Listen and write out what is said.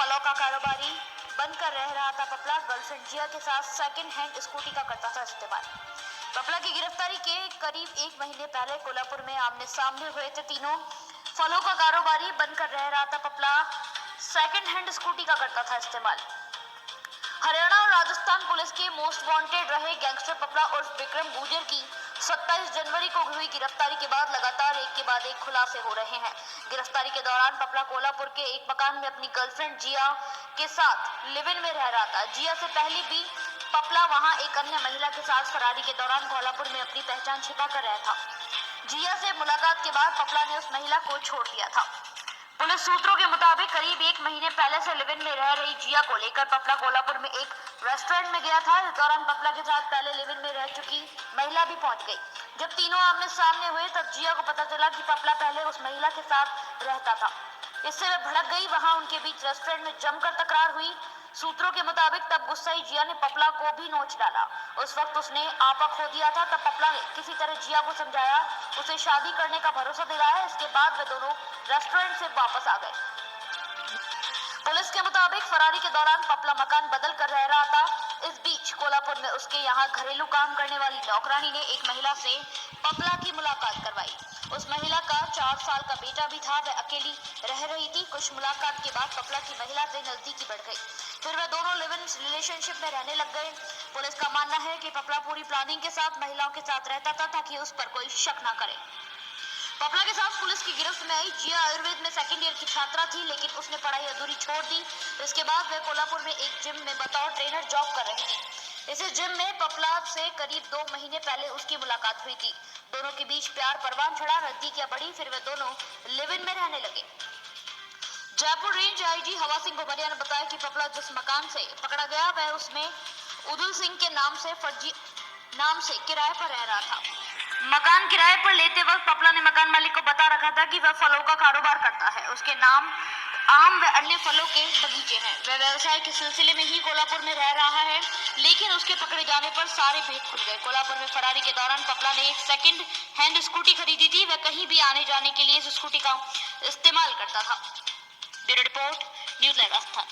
फलों का कारोबारी बनकर रह रहा था पपला। गर्लफ्रेंड जिया के साथ सेकंड हैंड स्कूटी का करता था इस्तेमाल। पपला की गिरफ्तारी के करीब 1 महीने पहले कोल्हापुर में आमने सामने हुए थे तीनों। फलों का कारोबारी बनकर रह रहा था पपला, सेकंड हैंड स्कूटी का करता था इस्तेमाल। हरियाणा और राजस्थान पुलिस के मोस्ट वांटेड रहे गैंगस्टर पपला उर्फ विक्रम गुर्जर की 27 जनवरी को हुई गिरफ्तारी के बाद लगातार एक के बाद एक खुलासे हो रहे हैं। गिरफ्तारी के दौरान पपला कोल्हापुर के एक मकान में अपनी गर्लफ्रेंड जिया के साथ लिव इन में रह रहा था। जिया से पहले भी पपला वहां एक अन्य महिला के साथ फरारी के दौरान कोल्हापुर में अपनी पहचान छिपा कर रहा था। जिया से मुलाकात के बाद पपला ने उस महिला को छोड़ दिया था। पुलिस सूत्रों के मुताबिक करीब 1 महीने पहले से लिव इन में रह रही जिया को लेकर पपला कोल्हापुर में एक रेस्टोरेंट में गया था। इस दौरान पपला के साथ पहले लिव इन में रह चुकी महिला भी पहुंच गई। जब तीनों आमने सामने हुए तब जिया को पता चला कि पपला पहले उस महिला के साथ रहता था। इससे वह भड़क गई। वहां उनके बीच रेस्टोरेंट में जमकर तकरार हुई। सूत्रों के मुताबिक तब गुस्साई जिया ने पपला को भी नोच डाला। उस वक्त उसने आपा खो दिया था। तब पपला ने किसी तरह जिया को समझाया, उसे शादी करने का भरोसा दिलाया। इसके बाद वे दोनों रेस्टोरेंट से वापस आ गए। पुलिस के मुताबिक फरारी के दौरान पपला मकान बदल कर रह रहा था। इस बीच कोल्हापुर में उसके यहाँ घरेलू काम करने वाली नौकरानी ने एक महिला से पपला की मुलाकात करवाई। उस महिला का 4 साल का बेटा भी था। वह अकेली रह रही थी। कुछ मुलाकात के बाद पपला की महिला से नजदीकी बढ़ गई। फिर वह दोनों लिव इन रिलेशनशिप में रहने लग गए। पुलिस का मानना है कि पपला पूरी प्लानिंग के साथ महिलाओं के साथ रहता था ताकि उस पर कोई शक न करे। पपला के साथ पुलिस की गिरफ्त में आई जिया आयुर्वेद में सेकंड ईयर की छात्रा थी, लेकिन उसने पढ़ाई अधूरी छोड़ दी। इसके बाद वह कोल्हापुर में एक जिम में बतौर ट्रेनर जॉब कर रही थी। इसी जिम में पपला से करीब 2 महीने पहले उसकी मुलाकात हुई थी। दोनों के बीच प्यार परवान चढ़ा, नजदीकियां बढ़ी। फिर वे दोनों लिव इन में रहने लगे। जयपुर रेंज आईजी हवा सिंह घुमरिया ने बताया कि पपला जिस मकान से पकड़ा गया वह उसमें उदुल सिंह के नाम से फर्जी नाम से किराए पर रह रहा था। मकान किराए पर लेते वक्त पपला ने मकान मालिक को बता रखा था कि वह फलों का कारोबार करता है। उसके नाम आम व अन्य फलों के बगीचे हैं। वह व्यवसाय के सिलसिले में ही कोल्हापुर में रह रहा है, लेकिन उसके पकड़े जाने पर सारे भेद खुल गए। कोल्हापुर में फरारी के दौरान पपला ने एक सेकंड हैंड स्कूटी खरीदी थी। वह कहीं भी आने जाने के लिए इस स्कूटी का इस्तेमाल करता था। ब्यूरो रिपोर्ट, न्यूज़ लाइव आस्था।